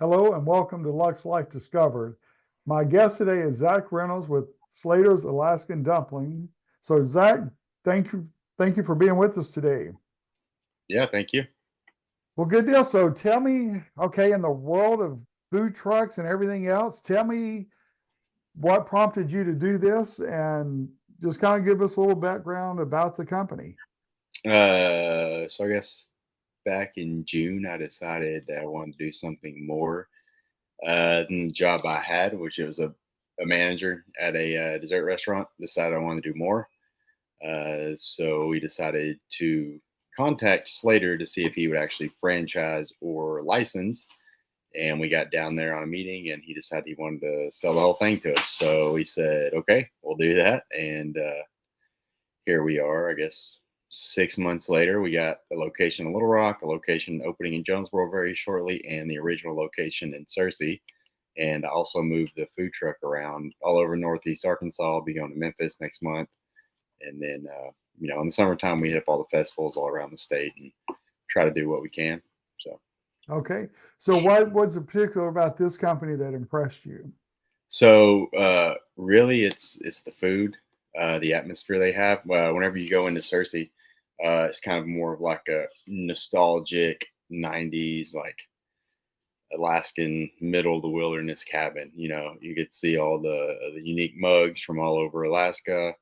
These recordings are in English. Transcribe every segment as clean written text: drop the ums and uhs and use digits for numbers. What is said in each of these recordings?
Hello and welcome to Lux Life Discovered. My guest today is Zach Reynolds with Slader's Alaskan Dumpling. So Zach, thank you for being with us today. Yeah, thank you. Well, good deal. So tell me, okay, in the world of food trucks and everything else, tell me what prompted you to do this and just kind of give us a little background about the company. So I guess back in June, I decided that I wanted to do something more than the job I had, which was a manager at a dessert restaurant. Decided I wanted to do more. So we decided to contact Slater to see if he would actually franchise or license. And we got down there on a meeting, and he decided he wanted to sell the whole thing to us. So we said, okay, we'll do that. And here we are, I guess 6 months later. We got a location in Little Rock, a location opening in Jonesboro very shortly, and the original location in Searcy. And I also moved the food truck around all over Northeast Arkansas. I'll be going to Memphis next month. And then, in the summertime, we hit up all the festivals all around the state and try to do what we can. So, Okay. So what was in particular about this company that impressed you? really, it's the food, the atmosphere they have. Whenever you go into Searcy, it's kind of more of like a nostalgic '90s, like Alaskan middle of the wilderness cabin. You get to see all the unique mugs from all over Alaska,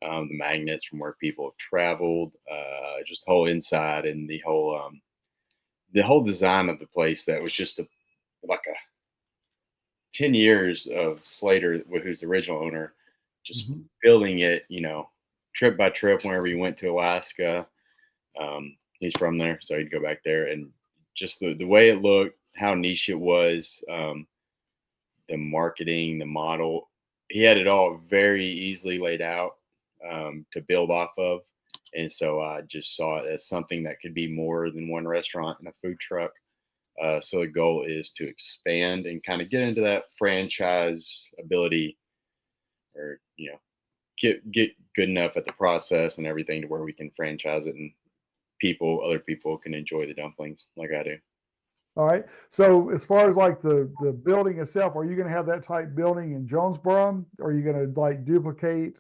the magnets from where people have traveled, just the whole inside and the whole design of the place. That was just like a 10 years of Slater, who's the original owner, just Mhm. building it, trip by trip whenever he went to Alaska. He's from there, so he'd go back there, and just the way it looked, how niche it was, the marketing, the model. He had it all very easily laid out to build off of. And so I just saw it as something that could be more than one restaurant and a food truck. So the goal is to expand and kind of get into that franchise ability, or get good enough at the process and everything to where we can franchise it, and other people can enjoy the dumplings like I do. All right. So as far as like the building itself, are you going to have that type building in Jonesboro? Are you going to like duplicate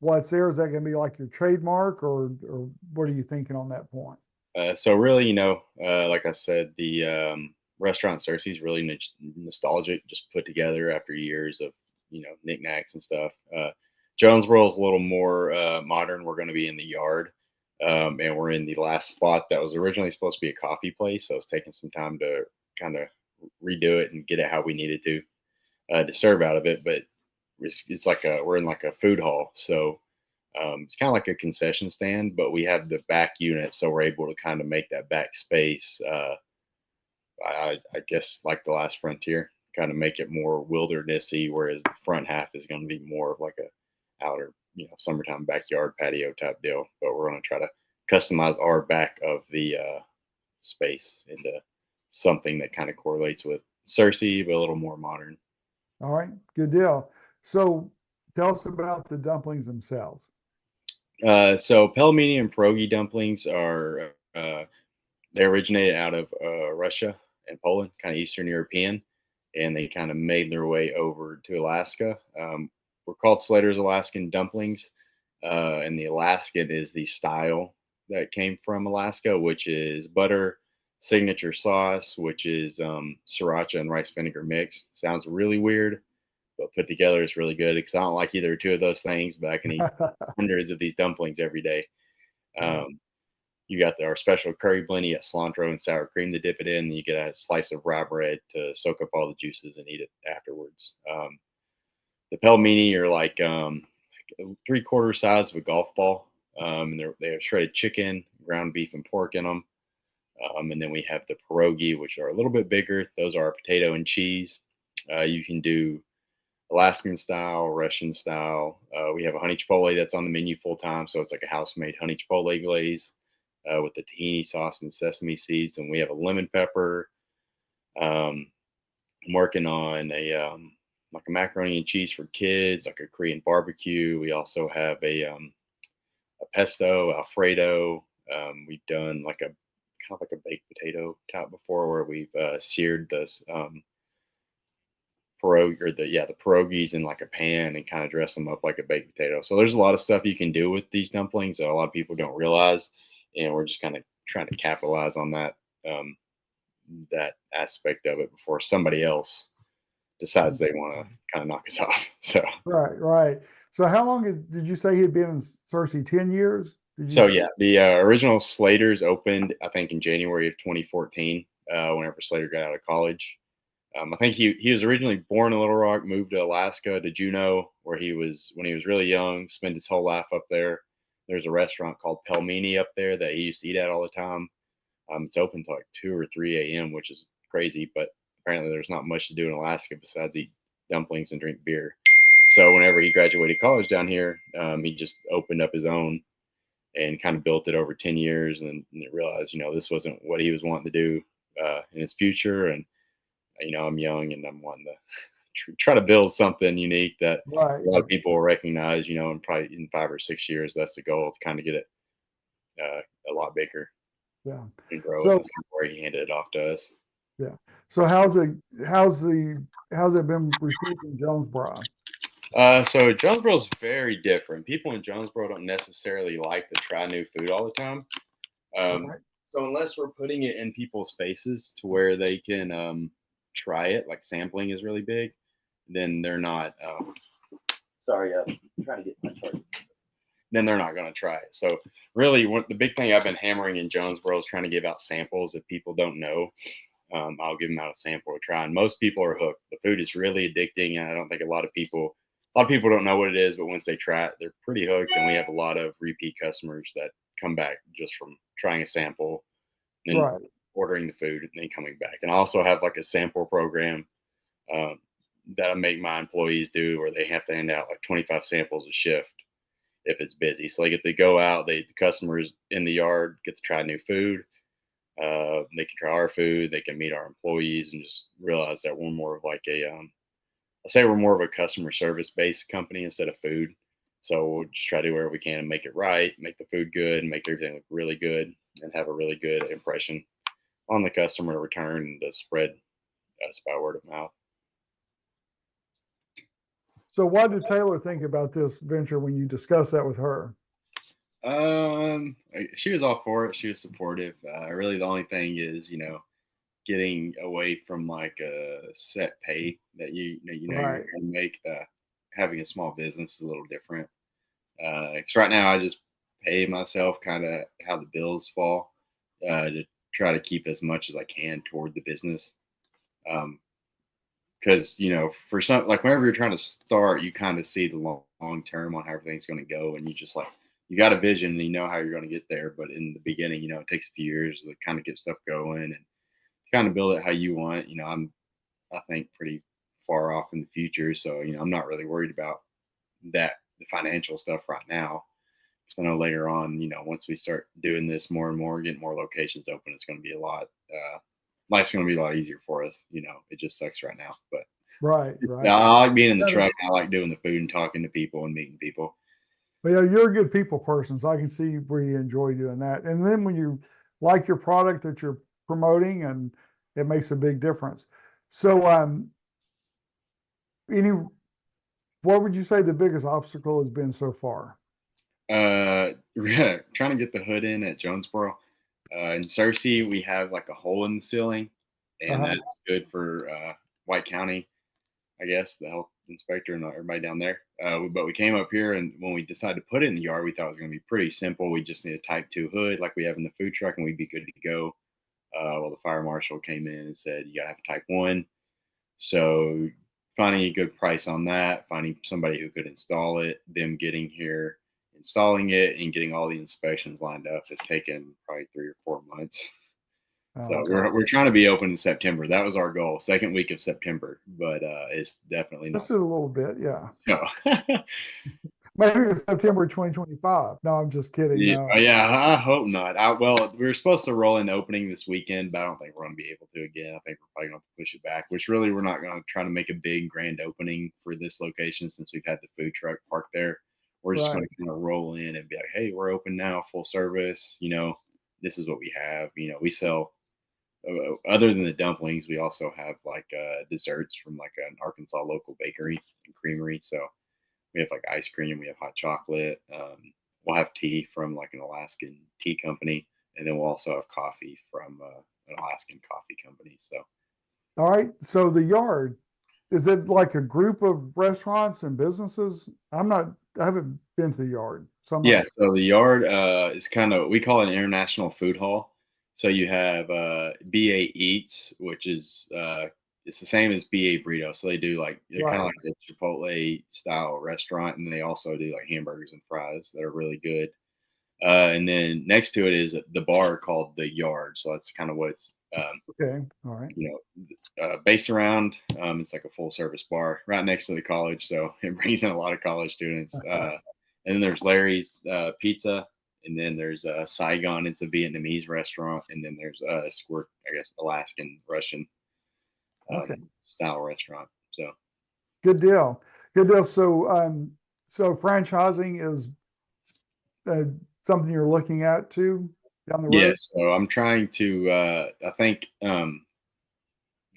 what's there? Is that going to be like your trademark, or what are you thinking on that point? So really, like I said, the restaurant Cersei is really nostalgic, just put together after years of knickknacks and stuff. Jonesboro is a little more modern. We're going to be in the yard, and we're in the last spot that was originally supposed to be a coffee place. So it's taking some time to kind of redo it and get it how we needed to serve out of it. But it's like we're in like a food hall, so it's kind of like a concession stand, but we have the back unit, so we're able to kind of make that back space. I guess like the last frontier, kind of make it more wildernessy, whereas the front half is going to be more of like a outer, summertime backyard patio type deal. But we're going to try to customize our back of the space into something that kind of correlates with Cersei, but a little more modern. All right. Good deal. So tell us about the dumplings themselves. So Pel'Meni and Pierogi dumplings are they originated out of Russia and Poland, kind of Eastern European, and they kind of made their way over to Alaska. We're called Slater's Alaskan dumplings, and the Alaskan is the style that came from Alaska, which is butter, signature sauce, which is sriracha and rice vinegar mix. Sounds really weird, but put together it's really good. Because I don't like either two of those things, but I can eat hundreds of these dumplings every day. Yeah. Um, you got our special curry blend. You got cilantro and sour cream to dip it in. You get a slice of rye bread to soak up all the juices and eat it afterwards. The pelmeni are like 3/4 size of a golf ball. And they have shredded chicken, ground beef, and pork in them. And then we have the pierogi, which are a little bit bigger. Those are potato and cheese. You can do Alaskan style, Russian style. We have a honey chipotle that's on the menu full time, so it's like a house made honey chipotle glaze with the tahini sauce and sesame seeds, and we have a lemon pepper. Um, I'm working on a like a macaroni and cheese for kids, like a Korean barbecue. We also have a pesto Alfredo. We've done like a kind kind of like a baked potato type before, where we've seared this the pierogies in like a pan and kind of dress them up like a baked potato. So there's a lot of stuff you can do with these dumplings that a lot of people don't realize, and we're just kind of trying to capitalize on um, that aspect of it before somebody else decides they want to kind of knock us off. So Right, right. So how long did you say he had been in Cersei? 10 years? Did you so say? yeah, the original Sladers opened I think in January of 2014. Whenever Slader got out of college. I think he was originally born in Little Rock, moved to Alaska to Juneau, where he was when he was really young, spent his whole life up there. There's a restaurant called Pel'Meni up there that he used to eat at all the time. It's open till like 2 or 3 a.m., which is crazy, but apparently there's not much to do in Alaska besides eat dumplings and drink beer. So whenever he graduated college down here, he just opened up his own and kind of built it over 10 years, and realized this wasn't what he was wanting to do in his future. And I'm young and I'm wanting to try to build something unique that Right. a lot of people will recognize, and probably in 5 or 6 years, that's the goal, to kind of get it a lot bigger Yeah. and grow it. So That's where he handed it off to us. yeah. So how's it been received in Jonesboro? So Jonesboro is very different. People in Jonesboro don't necessarily like to try new food all the time. Um, Right. so unless we're putting it in people's faces to where they can try it, like sampling is really big, then they're not. Sorry, I'm trying to get my chart. Then they're not going to try it. So really, the big thing I've been hammering in Jonesboro is trying to give out samples. If people don't know, I'll give them out a sample to try. And most people are hooked. The food is really addicting, and I don't think a lot of people don't know what it is, but once they try it, they're pretty hooked. And we have a lot of repeat customers that come back just from trying a sample, and then Right. ordering the food, and then coming back. And I also have like a sample program um, that I make my employees do, where they have to hand out like 25 samples a shift if it's busy. So they get to go out, the customers in the yard get to try new food. They can try our food, they can meet our employees, and just realize that we're more of like I say we're more of a customer service based company instead of food. So we'll just try to do whatever we can to make it right, make the food good, and make everything look really good, and have a really good impression on the customer to return and to spread us by word of mouth. So what did Taylor think about this venture when you discussed that with her? She was all for it. She was supportive. Really, the only thing is, getting away from like a set pay that you're Right. going to make. Having a small business is a little different. Because right now I just pay myself kind of how the bills fall, to try to keep as much as I can toward the business. Because for some, like whenever you're trying to start, you kind of see the long term on how everything's going to go, and you just like you got a vision and you know how you're going to get there. But in the beginning, it takes a few years to kind of get stuff going and kind of build it how you want. I think pretty far off in the future, so I'm not really worried about the financial stuff right now. Because I know later on, once we start doing this more and more, getting more locations open, it's going to be a lot. Life's going to be a lot easier for us. It just sucks right now, but Right. yeah, Right. I like being in the Yeah, truck. I like doing the food and talking to people and meeting people. but yeah, you're a good people person, so I can see where you enjoy doing that. And then when you like your product that you're promoting, and it makes a big difference. So, any what would you say the biggest obstacle has been so far? Trying to get the hood in at Jonesboro. In Cersei, we have like a hole in the ceiling, and Uh-huh. that's good for White County, I guess, the health inspector and everybody down there. But we came up here, and when we decided to put it in the yard, we thought it was going to be pretty simple. We just need a Type 2 hood like we have in the food truck, and we'd be good to go. Well, the fire marshal came in and said, you got to have a Type 1. So finding a good price on that, finding somebody who could install it, them getting here, installing it, and getting all the inspections lined up has taken probably 3 or 4 months. So Okay. we're trying to be open in September. That was our goal, second week of September, but it's definitely That's not. it a little bit, yeah. So Maybe it's September 2025. No, I'm just kidding. yeah, No. yeah, I hope not. Well, we were supposed to roll in opening this weekend, but I don't think we're going to be able to again. I think we're probably going to push it back. Which really, we're not going to try to make a big grand opening for this location since we've had the food truck parked there. We're just going Right. to kind of roll in and be like, "Hey, we're open now, full service." this is what we have. We sell other than the dumplings, we also have like desserts from like an Arkansas local bakery and creamery. So we have like ice cream, we have hot chocolate. We'll have tea from like an Alaskan tea company, and then we'll also have coffee from an Alaskan coffee company. So All right. So the yard, is it like a group of restaurants and businesses? I haven't been to the yard, so I'm not yeah, sure. so the yard is kind of, we call it an international food hall. So you have BA Eats, which is it's the same as BA Burrito. So they do like, they're kind of Right. like a Chipotle style restaurant, and they also do like hamburgers and fries that are really good. And then next to it is the bar called the Yard. So that's kind of what it's Okay. All right. you based around. It's like a full service bar right next to the college, so it brings in a lot of college students. And then there's Larry's Pizza, and then there's Saigon. It's a Vietnamese restaurant, and then there's Squirt, I guess, Alaskan Russian Okay. style restaurant. So Good deal. Good deal. So franchising is uh, something you're looking at too down the road? yes, so I'm trying to. I think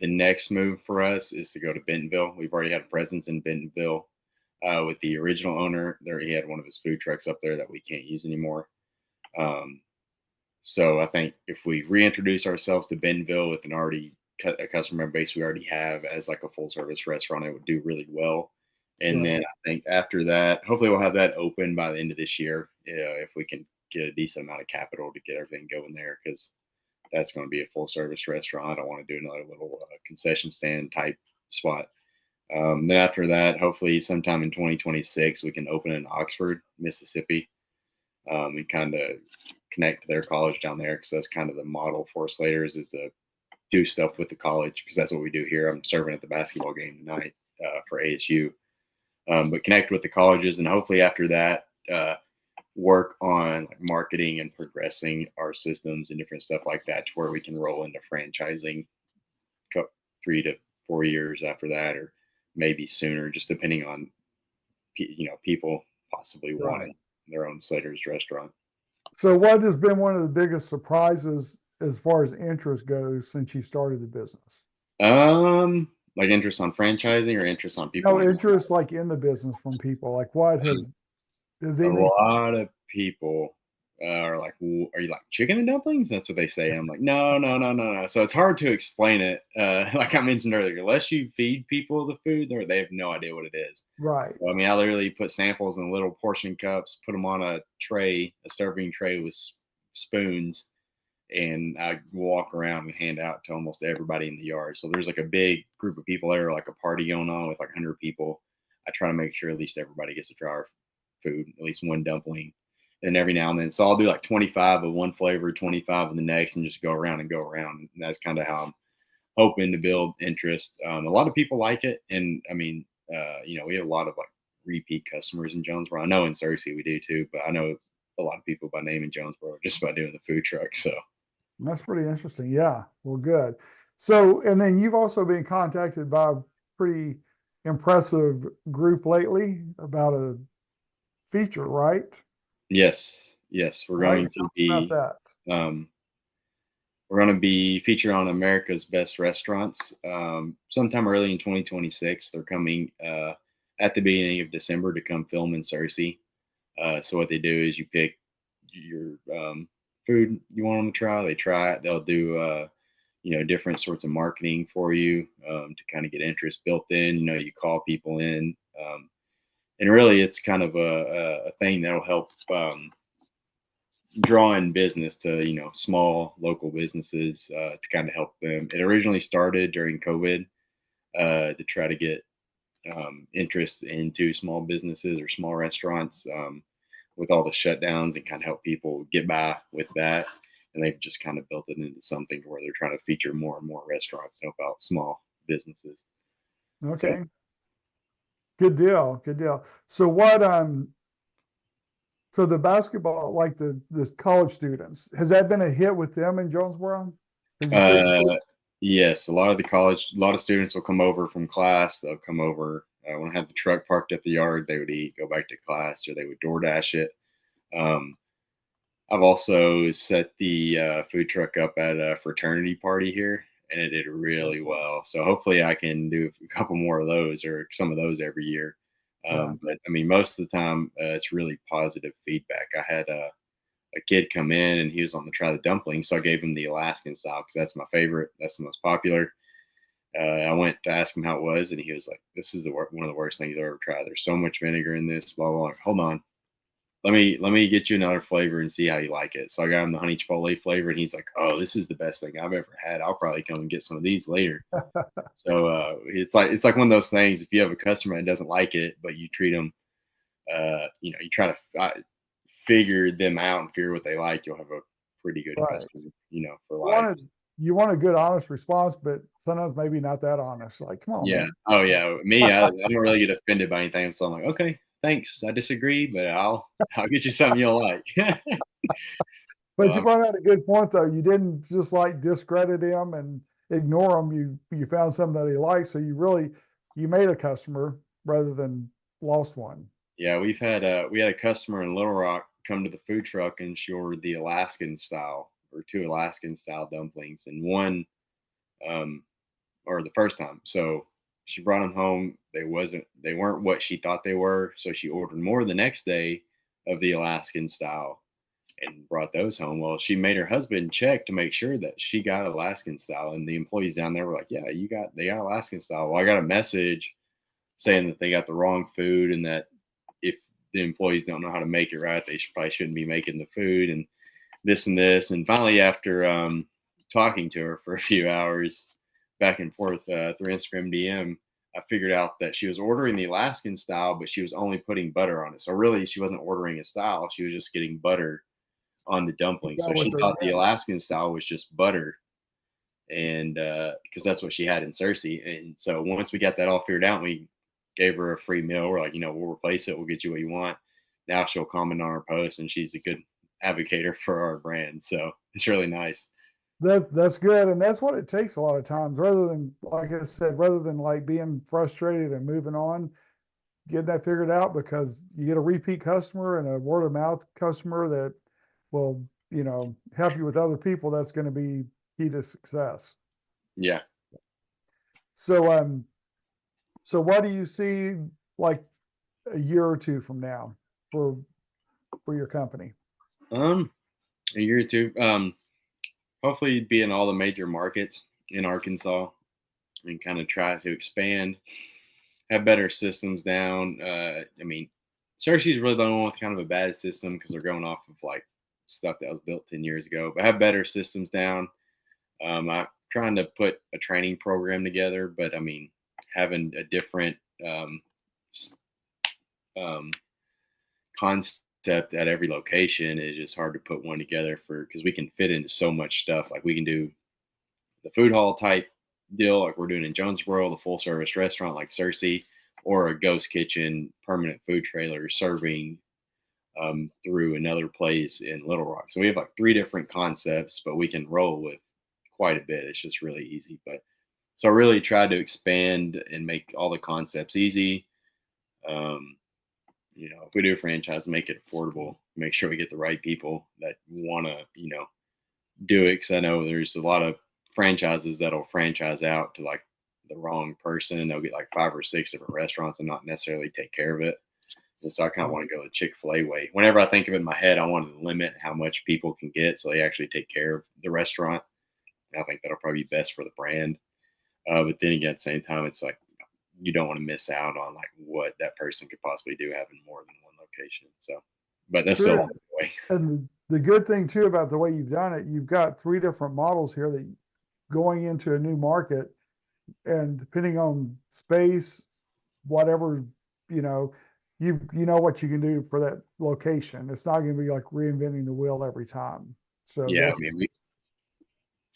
the next move for us is to go to Bentonville. We've already had a presence in Bentonville with the original owner. There, he had one of his food trucks up there that we can't use anymore. Um, so I think if we reintroduce ourselves to Bentonville with an already a customer base we already have as like a full service restaurant, it would do really well. And Right. then I think after that, hopefully we'll have that open by the end of this year if we can get a decent amount of capital to get everything going there, because that's going to be a full service restaurant. I don't want to do another little concession stand type spot. Then after that, hopefully sometime in 2026, we can open in Oxford, Mississippi, and kind of connect to their college down there, because that's kind of the model for Slater's, is to do stuff with the college, because that's what we do here. I'm serving at the basketball game tonight for ASU, but connect with the colleges, and hopefully after that, work on like marketing and progressing our systems and different stuff like that, to where we can roll into franchising 3 to 4 years after that, or maybe sooner, just depending on people possibly Right. wanting their own Slater's restaurant. So what has been one of the biggest surprises as far as interest goes since you started the business? Like interest on franchising or interest on people No wanting interest like in the business from people. Like what has a anything? lot of people are like, Are you like chicken and dumplings?" That's what they say. And I'm like, no, no, no, no, no. So it's hard to explain it. Like I mentioned earlier, unless you feed people the food, they have no idea what it is. Right. So, I mean, I literally put samples in little portion cups, put them on a tray, a serving tray with spoons, and I walk around and hand out to almost everybody in the yard. So there's like a big group of people there, like a party going on with like 100 people. I try to make sure at least everybody gets to try our food, at least one dumpling. And every now and then, so I'll do like 25 of one flavor, 25 of the next, and just go around and go around. And that's kind of how I'm hoping to build interest. A lot of people like it, and I mean, we have a lot of like repeat customers in Jonesboro. I know in Searcy we do too, but I know a lot of people by name in Jonesboro just by doing the food truck. So That's pretty interesting. Yeah. Well, good. So, and then you've also been contacted by a pretty impressive group lately about a feature, right? yes, yes, All right. Tell us about that. um, we're going to be featured on America's Best Restaurants sometime early in 2026. They're coming at the beginning of December to come film in Searcy. So what they do is you pick your food you want them to try. They try it. They'll do different sorts of marketing for you to kind of get interest built in. You call people in, and really it's kind of a thing that'll help draw in business to small local businesses to kind of help them. It originally started during COVID to try to get interest into small businesses or small restaurants with all the shutdowns, and kind of help people get by with that. And they've just kind of built it into something where they're trying to feature more and more restaurants to help out small businesses. So Okay. Good deal. Good deal. So so the basketball, like the college students, has that been a hit with them in Jonesboro? Have you seen? uh, yes, a lot of students will come over from class. They'll come over when I have the truck parked at the yard. They would eat, go back to class, or they would DoorDash it. Um, I've also set the food truck up at a fraternity party here, and it did really well. So hopefully, I can do a couple more of those or some of those every year. Yeah. But I mean, most of the time, it's really positive feedback. I had a kid come in and he was on the try the dumplings, so I gave him the Alaskan style because that's my favorite. That's the most popular. I went to ask him how it was, and he was like, "This is one of the worst things I've ever tried. There's so much vinegar in this." Blah blah. Blah. Hold on, let me get you another flavor and see how you like it. So I got him the honey chipotle flavor, and he's like, "Oh, this is the best thing I've ever had. I'll probably come and get some of these later." So it's like one of those things. If you have a customer that doesn't like it, but you treat them, you try to figure them out and figure what they like, you'll have a pretty good Right. customer, for You life. want a good, honest response, but sometimes maybe not that honest. Like, come on, Yeah. man. Oh yeah. Me, I don't really get offended by anything. So I'm like, okay, thanks. I disagree, but I'll get you something you'll like. So But you brought out a good point, though. You didn't just like discredit him and ignore him. You found something that he liked, so you made a customer rather than lost one. yeah, we had a customer in Little Rock come to the food truck and she ordered the Alaskan style or two Alaskan style dumplings and one um or the first time. So she brought them home. They weren't what she thought they were. So she ordered more the next day of the Alaskan style and brought those home. Well, she made her husband check to make sure that she got Alaskan style. And the employees down there were like, yeah, they got Alaskan style. Well, I got a message saying that they got the wrong food and that if the employees don't know how to make it right, they probably shouldn't be making the food and this and this. And finally, after talking to her for a few hours back and forth through Instagram DM, I figured out that she was ordering the Alaskan style, but she was only putting butter on it. So really, she wasn't ordering a style; she was just getting butter on the You dumpling. So got what she they're thought the getting. Alaskan style was just butter, and because that's what she had in Cersei. And so once we got that all figured out, we gave her a free meal. We're like, we'll replace it. We'll get you what you want. Now she'll comment on our post, and she's a good advocator for our brand. So it's really nice. That's good, and that's what it takes a lot of times. Rather than, like I said, rather than like being frustrated and moving on, get that figured out because you get a repeat customer and a word of mouth customer that will, help you with other people. That's going to be key to success. Yeah. So, so what do you see like a year or two from now for your company? Um, a year or two. Hopefully be in all the major markets in Arkansas and kind of try to expand, have better systems down. I mean, Cersei's really the only one with kind of a bad system because they're going off of like stuff that was built 10 years ago, but have better systems down. I'm trying to put a training program together, but I mean, having a different um, s- um, concept at every location is just hard to put one together for because we can fit into so much stuff. Like we can do the food hall type deal, like we're doing in Jonesboro, the full service restaurant like Cersei, or a ghost kitchen permanent food trailer serving through another place in Little Rock. So we have like three different concepts, but we can roll with quite a bit. It's just really easy. But so I really tried to expand and make all the concepts easy. Um, if we do a franchise, make it affordable, make sure we get the right people that want to, do it. Cause I know there's a lot of franchises that'll franchise out to like the wrong person and they'll get like five or six different restaurants and not necessarily take care of it. And so I kind of Right. want to go the Chick-fil-A way. Whenever I think of it in my head, I want to limit how much people can get so they actually take care of the restaurant. And I think that'll probably be best for the brand. But then again, at the same time, it's like you don't want to miss out on like what that person could possibly do having more than one location. So, but that's still a True. long way. And the good thing too about the way you've done it, you've got three different models here that going into a new market, and depending on space, whatever, you know, you know what you can do for that location. It's not going to be like reinventing the wheel every time. So Yeah, I that's mean, we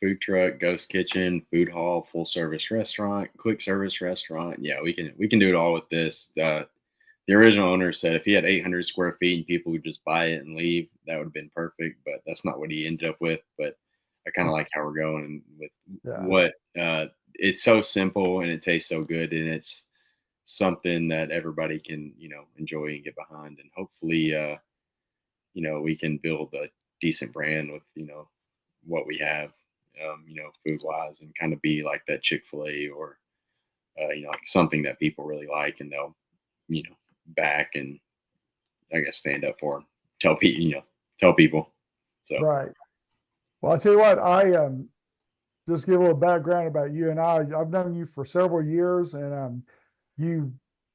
food truck, ghost kitchen, food hall, full service restaurant, quick service restaurant. Yeah, we can do it all with this. The original owner said if he had 800 square feet and people would just buy it and leave, that would have been perfect. But that's not what he ended up with. But I kind of like how we're going with yeah. what it's so simple and it tastes so good and it's something that everybody can enjoy and get behind and hopefully we can build decent brand with what we have, food wise, and kind of be like that Chick-fil-A or like something that people really like, and they'll you know back and I guess stand up for 'em, tell people. So Right. Well, I tell you what, I just give a little background about you and I. I've known you for several years, and you've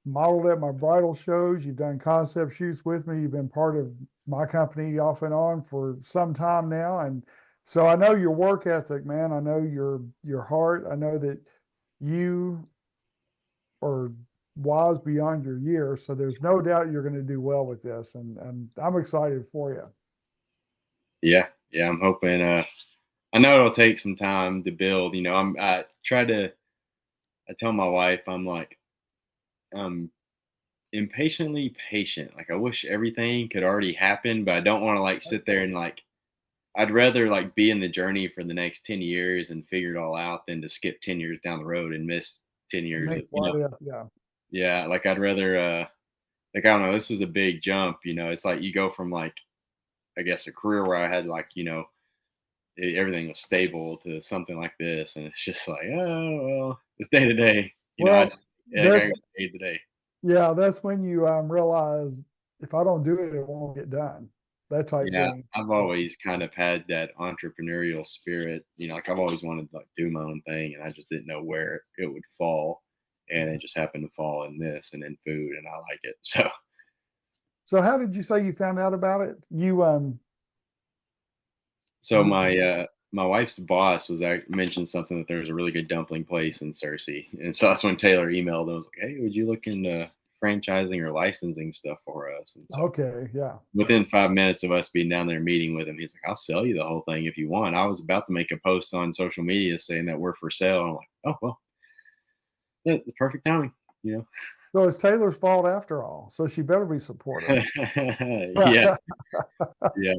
modeled at my bridal shows. You've done concept shoots with me. You've been part of my company off and on for some time now, and so I know your work ethic, man. I know your heart. I know that you are wise beyond your years. So there's no doubt you're going to do well with this, and I'm excited for you. yeah, yeah, I'm hoping. I know it'll take some time to build. I try to. I tell my wife, I'm like, I'm impatiently patient. Like I wish everything could already happen, but I don't want to like sit there and like I'd rather like be in the journey for the next 10 years and figure it all out than to skip 10 years down the road and miss 10 years of, Make fun of yeah. yeah, like I'd rather like I don't know, this is a big jump, it's like you go from like I guess a career where I had like, everything was stable to something like this and it's just like, oh well, it's day to day. I Well, just I gotta that's go day to day. yeah, that's when you realize if I don't do it, it won't get done. That type Yeah, thing. I've always kind of had that entrepreneurial spirit. Like I've always wanted to like do my own thing, and I just didn't know where it would fall, and it just happened to fall in this and in food, and I like it. So, So how did you say you found out about it? You so you my wife's boss mentioned something that there was a really good dumpling place in Cersei, and so that's when Taylor emailed and was like, "Hey, would you look into franchising or licensing stuff for us?" And so okay, yeah. within 5 minutes of us being down there meeting with him, he's like, "I'll sell you the whole thing if you want." I was about to make a post on social media saying that we're for sale. I'm like, "Oh well, yeah, the perfect timing." You So it's Taylor's fault after all. So she better be supportive. know, yeah, yeah,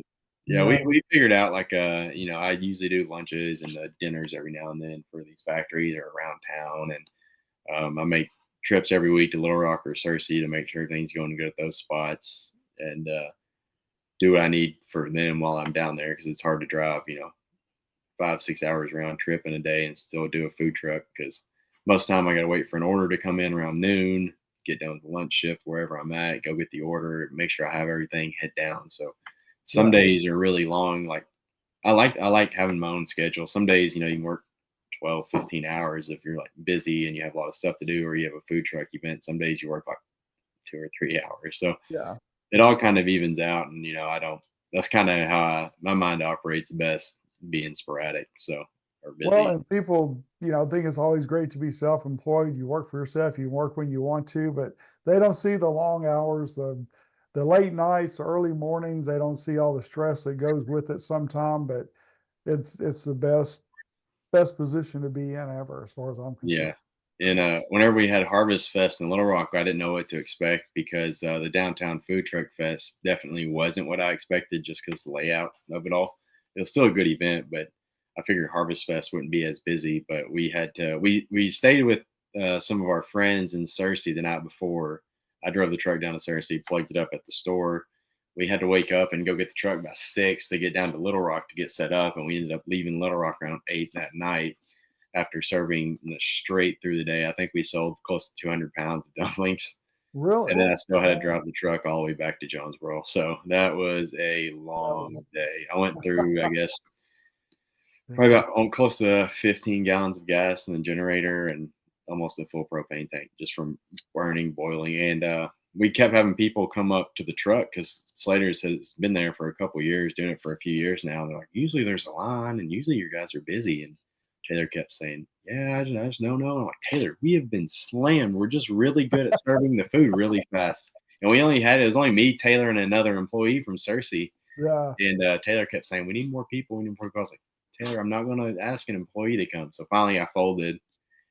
yeah. We No, we figured out like I usually do lunches and dinners every now and then for these factories or around town, and I make trips every week to Little Rock or Cersei to make sure everything's going good at those spots, and do what I need for them while I'm down there because it's hard to drive, 5 6 hours round trip in a day and still do a food truck because most of the time I got to wait for an order to come in around noon, get done with the lunch shift wherever I'm at, go get the order, make sure I have everything, head down. So some yeah. days are really long. Like I like having my own schedule. Some days, you can work 12, 15 hours if you're like busy and you have a lot of stuff to do or you have a food truck event. Some days you work like 2 or 3 hours. So Yeah. it all kind of evens out and I don't that's kind of how my mind operates best being sporadic or Well, busy. and people, think it's always great to be self-employed. You work for yourself, you work when you want to, but they don't see the long hours, the late nights, the early mornings. They don't see all the stress that goes with it sometime, but it's the best position to be in ever, as far as I'm concerned. Yeah. And whenever we had Harvest Fest in Little Rock, I didn't know what to expect because the downtown food truck fest definitely wasn't what I expected just because the layout of it all. It was still a good event, but I figured Harvest Fest wouldn't be as busy. But we stayed with some of our friends in Cersei the night before. I drove the truck down to Cersei, plugged it up at the store. We had to wake up and go get the truck by 6 to get down to Little Rock to get set up, and we ended up leaving Little Rock around 8 that night after serving straight through the day. I think we sold close to 200 pounds of dumplings. Really? And then I still had to Wow. drive the truck all the way back to Jonesboro. So that was a That was, long day. I went through, I guess, probably yeah. about close to 15 gallons of gas in the generator and almost a full propane tank just from burning, boiling. And we kept having people come up to the truck because Slater's has been there for a couple years, doing it for a few years now. And they're like, usually there's a line and usually your guys are busy. And Taylor kept saying, yeah, I just no, no. I'm like, Taylor, we have been slammed. We're just really good at serving the food really fast. And it was only me, Taylor, and another employee from Cersei. Yeah. And Taylor kept saying, we need more people. We need more people. I was like, Taylor, I'm not going to ask an employee to come. So finally I folded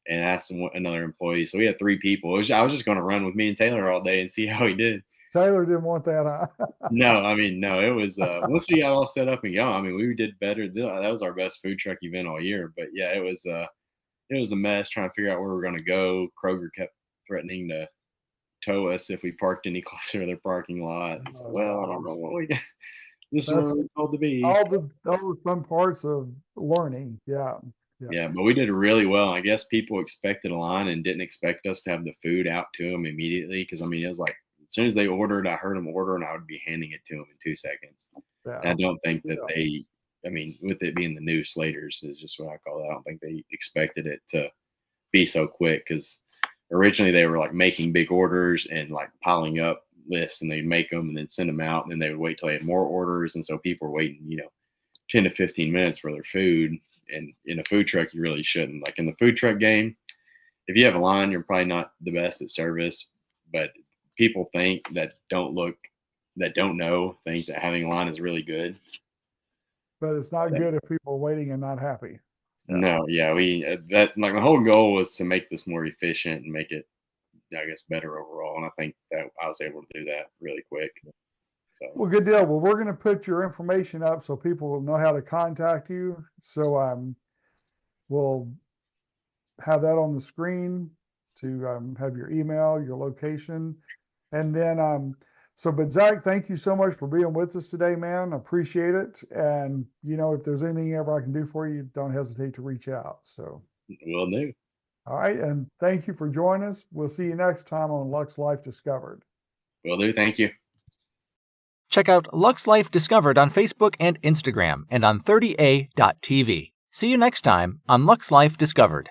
and asked another employee. So we had 3 people. I was just going to run with me and Taylor all day and see how he did. Taylor didn't want that, huh? No, I mean, no, it was once we got all set up and going, I mean, we did better. That was our best food truck event all year. But yeah, it was a mess trying to figure out where we are going to go. Kroger kept threatening to tow us if we parked any closer to their parking lot. It's like, Oh well, I don't gosh. know what we This is That's where we're told to be. all the fun parts of learning. Yeah. Yeah. Yeah, but we did really well. I guess people expected a line and didn't expect us to have the food out to them immediately. Because I mean, it was like as soon as they ordered, I heard them order, and I would be handing it to them in 2 seconds. And I Yeah. don't think that Yeah. they, I mean, with it being the new Sladers is just what I call it. I don't think they expected it to be so quick because originally they were like making big orders and like piling up lists, and they'd make them and then send them out, and then they would wait till they had more orders, and so people were waiting, 10 to 15 minutes for their food. And in a food truck, you really shouldn't. Like in the food truck game, if you have a line, you're probably not the best at service, but people that don't know, think that having a line is really good. But it's not good if people are waiting and not happy. Yeah. No, yeah, we that like the whole goal was to make this more efficient and make it, I guess, better overall. And I think that I was able to do that really quick. So Well, good deal. Well, we're going to put your information up so people will know how to contact you. So we'll have that on the screen to have your email, your location, and then but Zach, thank you so much for being with us today, man. Appreciate it. And if there's anything ever I can do for you, don't hesitate to reach out. So, we'll do. all right, and thank you for joining us. We'll see you next time on Luxe Life Discovered. Will do. Thank you. Check out Luxe Life Discovered on Facebook and Instagram and on 30a.tv. See you next time on Luxe Life Discovered.